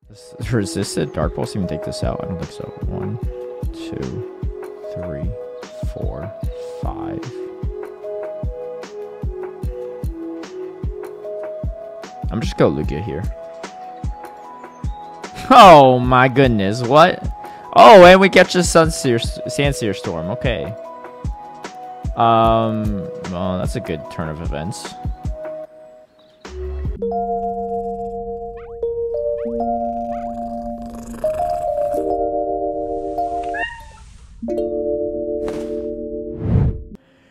This resisted Dark Pulse even take this out? I don't think so. 1, 2, 3, 4, 5. I'm just gonna Lugia here. Oh my goodness, what? Oh, and we catch the Sandseer Storm. Okay. Well, that's a good turn of events.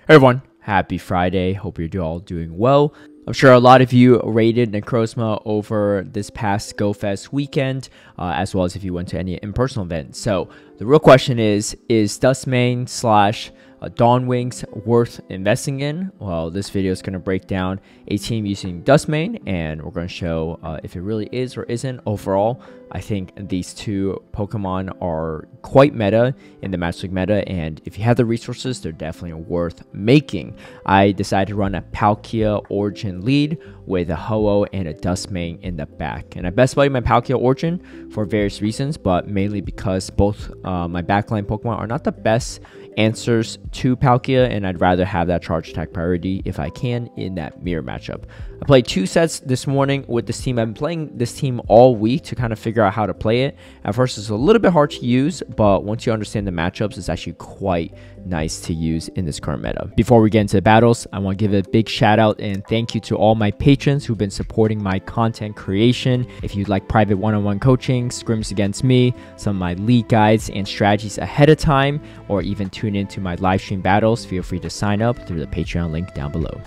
Hey everyone, happy Friday. Hope you're all doing well. I'm sure a lot of you raided Necrozma over this past GoFest weekend, as well as if you went to any in-person event. So the real question is Dustmane slash Dawnwings worth investing in? Well, this video is going to break down a team using Dustmane, and we're going to show if it really is or isn't. Overall, I think these two Pokemon are quite meta in the Magic League meta, and if you have the resources, they're definitely worth making. I decided to run a Palkia Origin lead with a Ho-Oh and a Dustmane in the back, and I best value my Palkia Origin for various reasons, but mainly because both my backline Pokemon are not the best answers to Palkia, and I'd rather have that charge attack priority if I can in that mirror matchup. I played 2 sets this morning with this team. I've been playing this team all week to kind of figure out how to play it. At first, it's a little bit hard to use, but once you understand the matchups, it's actually quite nice to use in this current meta. Before we get into the battles, I want to give a big shout out and thank you to all my patrons who've been supporting my content creation. If you'd like private one-on-one coaching, scrims against me, some of my league guides and strategies ahead of time, or even tune into my live stream battles, feel free to sign up through the Patreon link down below.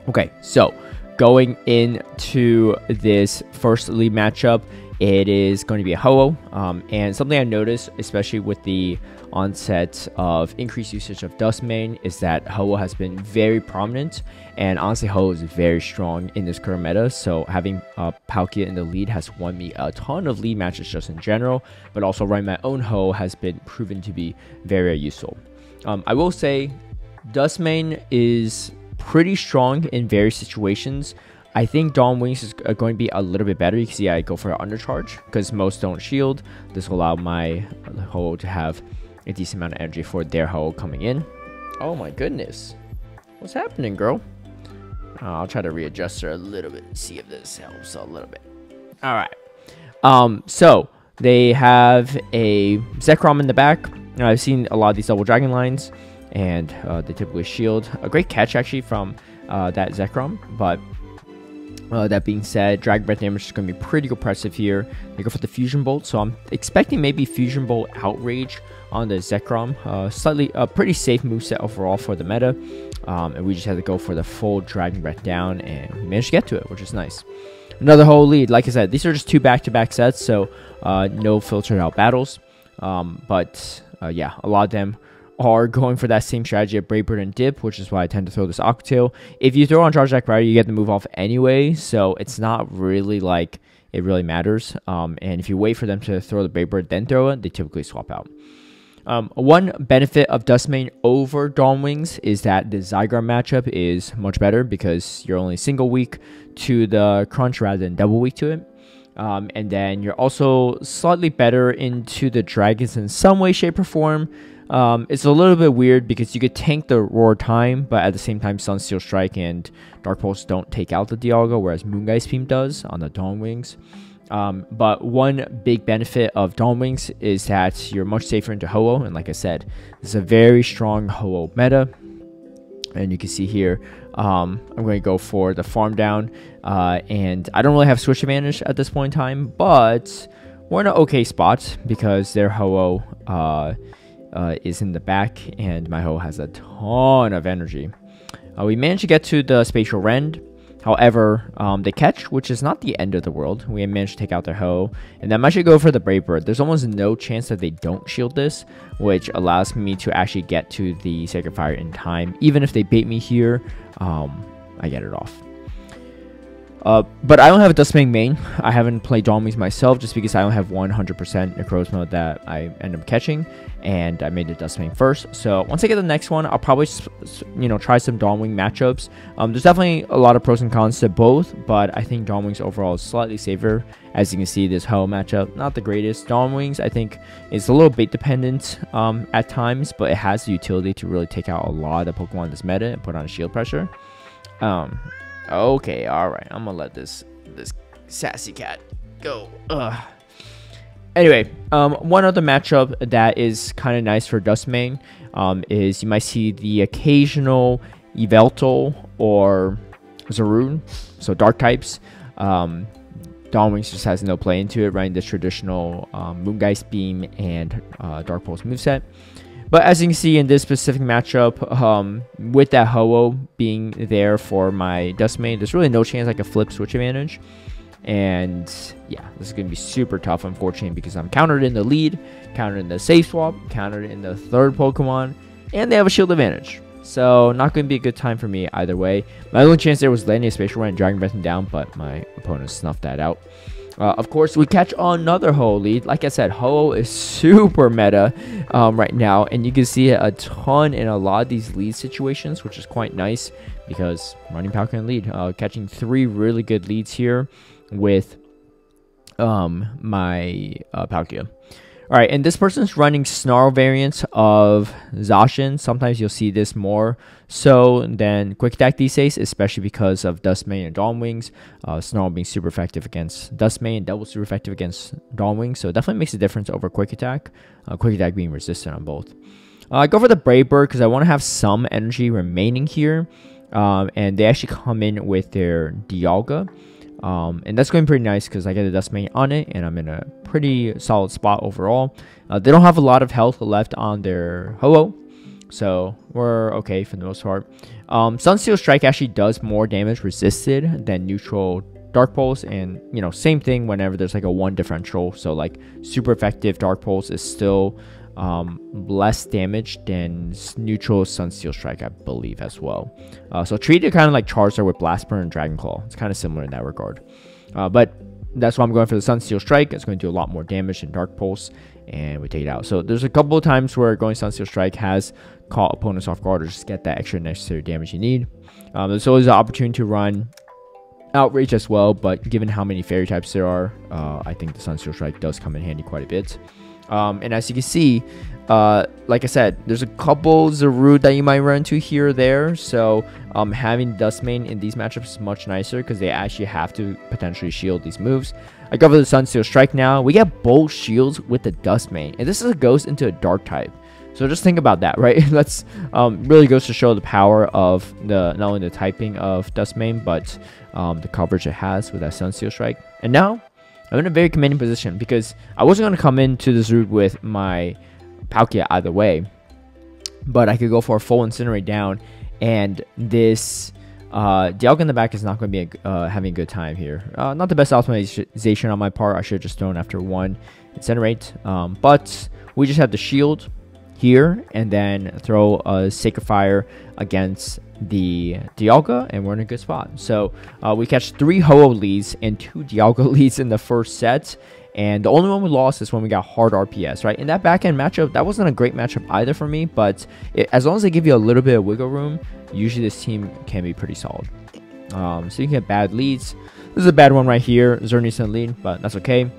Okay, so going into this first league matchup, it is going to be a Ho-Oh, and something I noticed, especially with the onset of increased usage of Dustmane, is that Ho-Oh has been very prominent, and honestly Ho-Oh is very strong in this current meta, so having Palkia in the lead has won me a ton of lead matches just in general, but also running my own Ho-Oh has been proven to be very useful. I will say Dustmane is pretty strong in various situations. I think Dawnwings is going to be a little bit better. You can see I go for an undercharge because most don't shield. This will allow my Ho-Oh to have a decent amount of energy for their Ho-Oh coming in. Oh my goodness. What's happening, girl? I'll try to readjust her a little bit. See if this helps a little bit. Alright. So they have a Zekrom in the back. I've seen a lot of these double dragon lines, and they typically shield. A great catch actually from that Zekrom, but that being said, Dragon Breath damage is going to be pretty oppressive here. They go for the Fusion Bolt, so I'm expecting maybe Fusion Bolt Outrage on the Zekrom. Slightly a pretty safe moveset overall for the meta, and we just had to go for the full Dragon Breath down, and we managed to get to it, which is nice. Another whole lead. Like I said, these are just 2 back-to-back sets, so no filtered out battles. Yeah, a lot of them are going for that same strategy of Brave Bird and Dip, which is why I tend to throw this Octail. If you throw on Charge Attack priority, you get the move off anyway, so it's not really like it really matters. And if you wait for them to throw the Brave Bird, then throw it, they typically swap out. One benefit of Dustmane over Dawnwings is that the Zygarde matchup is much better because you're only single weak to the Crunch rather than double weak to it. And then you're also slightly better into the Dragons in some way, shape, or form. It's a little bit weird because you could tank the Roar Time, but at the same time, Sunsteel Strike and Dark Pulse don't take out the Dialga, whereas Moongeist Beam does on the Dawnwings. But one big benefit of Dawnwings is that you're much safer into Ho-Oh, and like I said, this is a very strong Ho-Oh meta. And you can see here, I'm going to go for the farm down, and I don't really have switch advantage at this point in time, but we're in an okay spot because their Ho-Oh is in the back, and my Ho has a ton of energy. We managed to get to the Spatial Rend. However, they catch, which is not the end of the world. We managed to take out their Ho, and then I should go for the Brave Bird. There's almost no chance that they don't shield this, which allows me to actually get to the Sacred Fire in time. Even if they bait me here, I get it off. But I don't have a Dustmane main. I haven't played Dawn Wings myself just because I don't have 100% Necrozma that I end up catching, and I made the Dustmane first. So once I get the next one, I'll probably try some Dawn Wing matchups. There's definitely a lot of pros and cons to both, but I think Dawn Wings overall is slightly safer. As you can see, this Ho matchup, not the greatest. Dawn Wings, I think, is a little bait dependent at times, but it has the utility to really take out a lot of Pokemon in this meta and put on a shield pressure. Okay, alright. I'm gonna let this sassy cat go. Anyway, one other matchup that is kind of nice for Dustmane is you might see the occasional Yveltal or Zarude, so dark types. Dawn Wings just has no play into it, right? The traditional Moongeist Beam and Dark Pulse moveset. But as you can see in this specific matchup, with that Ho-Oh being there for my Dustmane, there's really no chance I can flip switch advantage. And yeah, this is going to be super tough, unfortunately, because I'm countered in the lead, countered in the safe swap, countered in the third Pokemon, and they have a shield advantage. So not going to be a good time for me either way. My only chance there was landing a Spatial Run and Dragon Breath down, but my opponent snuffed that out. Of course, we catch another Ho-Oh lead. Like I said, Ho-Oh is super meta right now, and you can see it a ton in a lot of these lead situations, which is quite nice because running Palkia lead, catching 3 really good leads here with my Palkia. Alright, and this person's running Snarl variants of Zacian. Sometimes you'll see this more so than Quick Attack these days, especially because of Dustmane and Dawn Wings. Snarl being super effective against Dustmane and double super effective against Dawn Wings. So it definitely makes a difference over Quick Attack. Quick Attack being resistant on both. I go for the Brave Bird because I want to have some energy remaining here. And they actually come in with their Dialga. And that's going pretty nice because I get a Dustmane on it and I'm in a pretty solid spot overall. They don't have a lot of health left on their Ho-Oh, so we're okay for the most part. Sunsteel Strike actually does more damage resisted than neutral Dark Pulse, and same thing whenever there's like a 1 differential. So like super effective Dark Pulse is still less damage than neutral Sunsteel Strike, I believe, as well. So treat it kind of like Charizard with Blast Burn and Dragon Claw. It's kind of similar in that regard. But that's why I'm going for the Sunsteel Strike. It's going to do a lot more damage than Dark Pulse, and we take it out. So there's a couple of times where going Sunsteel Strike has caught opponents off guard or just get that extra necessary damage you need. There's always an opportunity to run Outrage as well, but given how many fairy types there are, I think the Sunsteel Strike does come in handy quite a bit. And as you can see, like I said, there's a couple Zarude that you might run into here or there. So having Dustmane in these matchups is much nicer because they actually have to potentially shield these moves. I go for the Sunsteel Strike now. We get both shields with the Dustmane, and this is a ghost into a dark type. So just think about that, right? That's really goes to show the power of not only the typing of Dustmane, but the coverage it has with that Sunsteel Strike. And now I'm in a very commanding position because I wasn't going to come into this route with my Palkia either way, but I could go for a full Incinerate down, and this Dialga in the back is not going to be having a good time here. Not the best optimization on my part. I should have just thrown after 1 Incinerate, but we just have the shield here and then throw a Sacred Fire against the Dialga, and we're in a good spot. So we catch 3 Ho-Oh leads and 2 Dialga leads in the first set, and the only one we lost is when we got hard RPS, right? In that back-end matchup, that wasn't a great matchup either for me, but as long as they give you a little bit of wiggle room, usually this team can be pretty solid. So you can get bad leads. This is a bad one right here, Xerneas in the lead, but that's okay.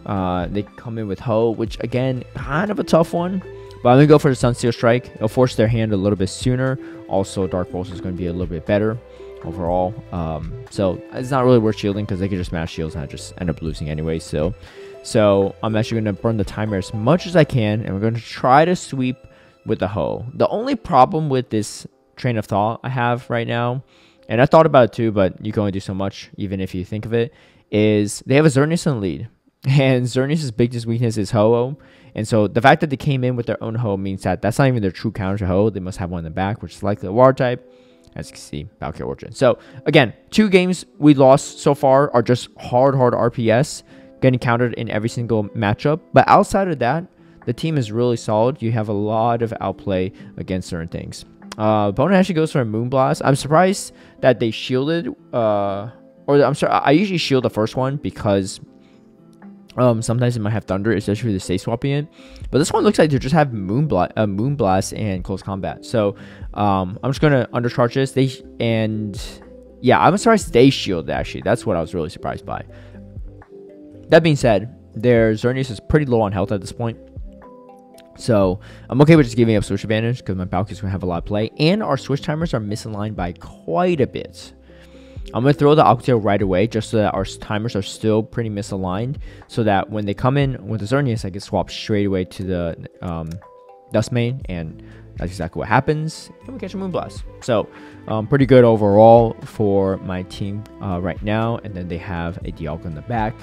They come in with Ho, which again, kind of a tough one. But I'm going to go for the Sunsteel Strike. It'll force their hand a little bit sooner. Also, Dark Pulse is going to be a little bit better overall. So it's not really worth shielding because they could just mash shields and I just end up losing anyway. So I'm actually going to burn the timer as much as I can. And we're going to try to sweep with the Ho. The only problem with this train of thought I have right now, and I thought about it too, but you can only do so much even if you think of it, is they have a Xerneas in the lead. And Xerneas' biggest weakness is Ho-Oh. And so the fact that they came in with their own Ho means that that's not even their true counter to Ho. They must have one in the back, which is likely a water type. As you can see, Dialga Origin. So again, 2 games we lost so far are just hard RPS, getting countered in every single matchup. But outside of that, the team is really solid. You have a lot of outplay against certain things. Opponent actually goes for a Moonblast. I'm surprised that they shielded, or or I'm sorry, I usually shield the first one because sometimes it might have thunder, especially if they stay swapping it. But this one looks like they just have Moonblast and close combat. So I'm just gonna undercharge this. Yeah, I'm surprised they shielded actually. That's what I was really surprised by. That being said, their Xerneas is pretty low on health at this point. So I'm okay with just giving up switch advantage because my Palkia's gonna have a lot of play. And our switch timers are misaligned by quite a bit. I'm going to throw the Aqua Tail right away just so that our timers are still pretty misaligned. So that when they come in with the Xerneas, I can swap straight away to the Dustmane. And that's exactly what happens. And we catch a Moonblast. So pretty good overall for my team right now. And then they have a Dialga in the back.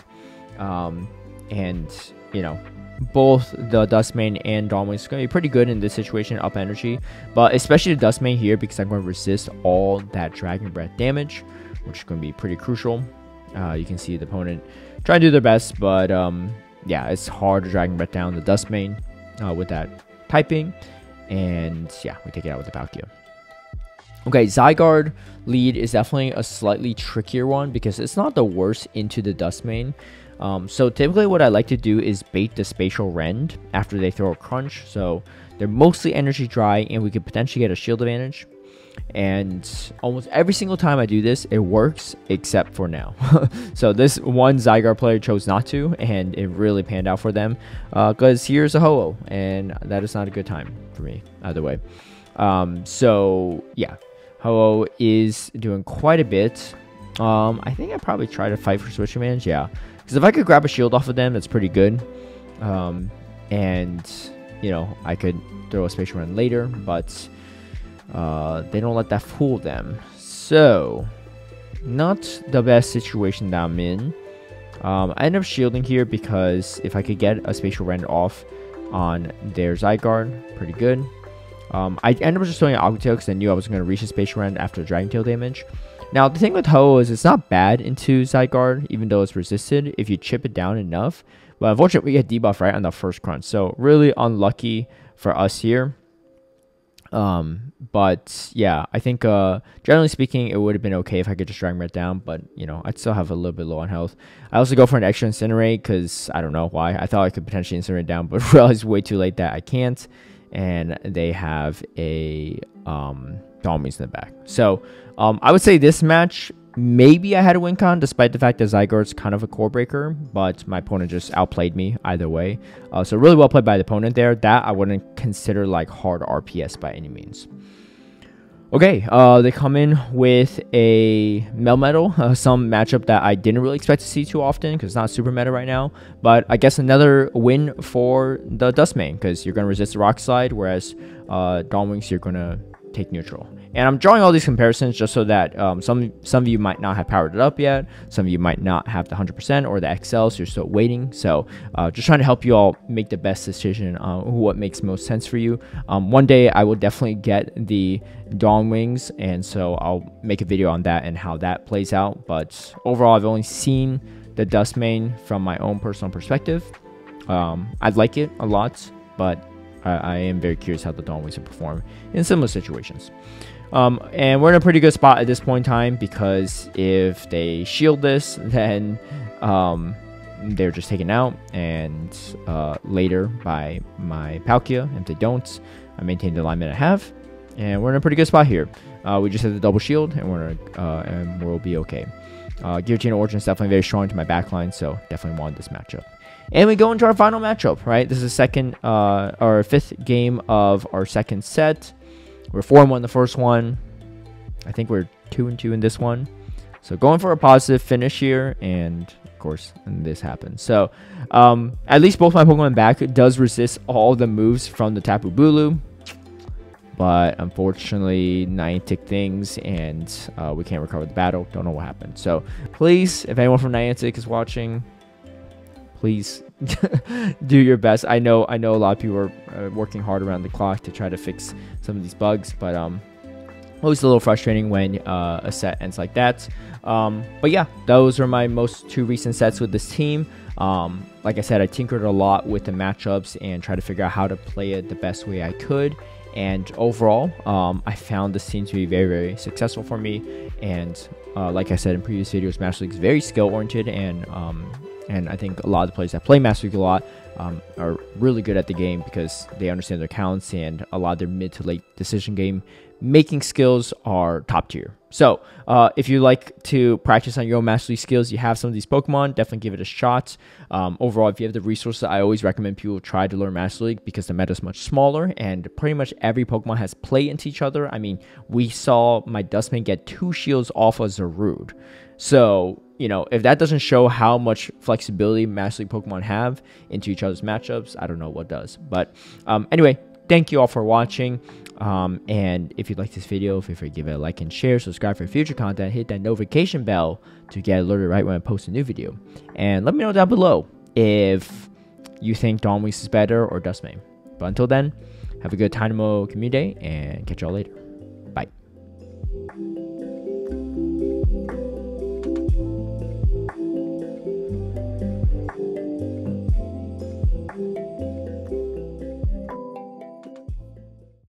And, you know, both the Dustmane and Dawnwing is going to be pretty good in this situation, up energy. But especially the Dustmane here because I'm going to resist all that Dragon Breath damage, which is going to be pretty crucial. You can see the opponent trying to do their best, but yeah, it's hard to Dragon Breath down the Dustmane with that typing. And yeah, we take it out with the Palkia. Okay, Zygarde lead is definitely a slightly trickier one because it's not the worst into the Dustmane. So typically what I like to do is bait the Spatial Rend after they throw a Crunch. So they're mostly energy dry and we could potentially get a shield advantage. And almost every single time I do this, it works except for now. So this one Zygarde player chose not to, and it really panned out for them. Because here's a Ho-Oh, and that is not a good time for me either way. So yeah, Ho-Oh is doing quite a bit. I think I probably try to fight for switch advantage, yeah. Because if I could grab a shield off of them, that's pretty good. And, you know, I could throw a Spatial Rend later, but they don't let that fool them. So, not the best situation that I'm in. I end up shielding here because if I could get a Spatial Rend off on their Zygarde, pretty good. I ended up just throwing an Aqua Tail because I knew I was going to reach a Spatial Rend after Dragon Tail damage. Now, the thing with Ho-Oh is it's not bad into Zygarde, even though it's resisted if you chip it down enough. But unfortunately, we get debuff right on the first crunch. So, really unlucky for us here. But yeah, I think generally speaking, it would have been okay if I could just Dragon Breath down. But, you know, I'd still have a little bit low on health. I also go for an extra Incinerate because I don't know why. I thought I could potentially Incinerate down, but realized way too late that I can't. And they have a Dawnwings in the back. So, I would say this match, maybe I had a win con, despite the fact that Zygarde's kind of a core breaker, but my opponent just outplayed me either way. So really well played by the opponent there. That I wouldn't consider like hard RPS by any means. Okay, they come in with a Melmetal, some matchup that I didn't really expect to see too often because it's not super meta right now. But I guess another win for the Dustmane because you're going to resist the Rock Slide, whereas Dawnwings, you're going to take neutral. And I'm drawing all these comparisons just so that some of you might not have powered it up yet. Some of you might not have the 100% or the XL, so you're still waiting. So just trying to help you all make the best decision on what makes most sense for you. One day I will definitely get the Dawnwings, and so I'll make a video on that and how that plays out. But overall, I've only seen the Dustmane from my own personal perspective. I like it a lot, but I am very curious how the Dawnwings will perform in similar situations. And we're in a pretty good spot at this point in time because if they shield this, then they're just taken out, and later by my Palkia. And if they don't, I maintain the alignment I have, and we're in a pretty good spot here. We just have the double shield, and we'll be okay. Giratina Origin is definitely very strong to my backline, so definitely wanted this matchup. And we go into our final matchup, right? This is the second or fifth game of our second set. We're 4-1 the first one. I think we're 2-2 in this one. So going for a positive finish here, and of course, this happens. So at least both my Pokemon back does resist all the moves from the Tapu Bulu. But unfortunately, Niantic things, and we can't recover the battle. Don't know what happened. So please, if anyone from Niantic is watching, please do your best. I know a lot of people are working hard around the clock to try to fix some of these bugs, but always a little frustrating when a set ends like that. But yeah, those are my most two recent sets with this team. Like I said, I tinkered a lot with the matchups and tried to figure out how to play it the best way I could. And overall, I found this team to be very, very successful for me. And like I said in previous videos, Master League is very skill oriented, and I think a lot of the players that play Master League a lot are really good at the game because they understand their counts, and a lot of their mid to late decision game making skills are top tier. So if you like to practice on your own Master League skills, you have some of these Pokemon, definitely give it a shot. Overall, if you have the resources, I always recommend people try to learn Master League because the meta is much smaller and pretty much every Pokemon has play into each other. I mean, we saw my Dustman get 2 shields off of Zarude. So, you know, if that doesn't show how much flexibility Master League Pokemon have into each other's matchups, I don't know what does. But anyway, thank you all for watching. And if you like this video, feel free to give it a like and share, subscribe for future content, hit that notification bell to get alerted right when I post a new video. And let me know down below if you think Dawnwings is better or Dustmane. But until then, have a good Dynamo community day and catch y'all later. Bye.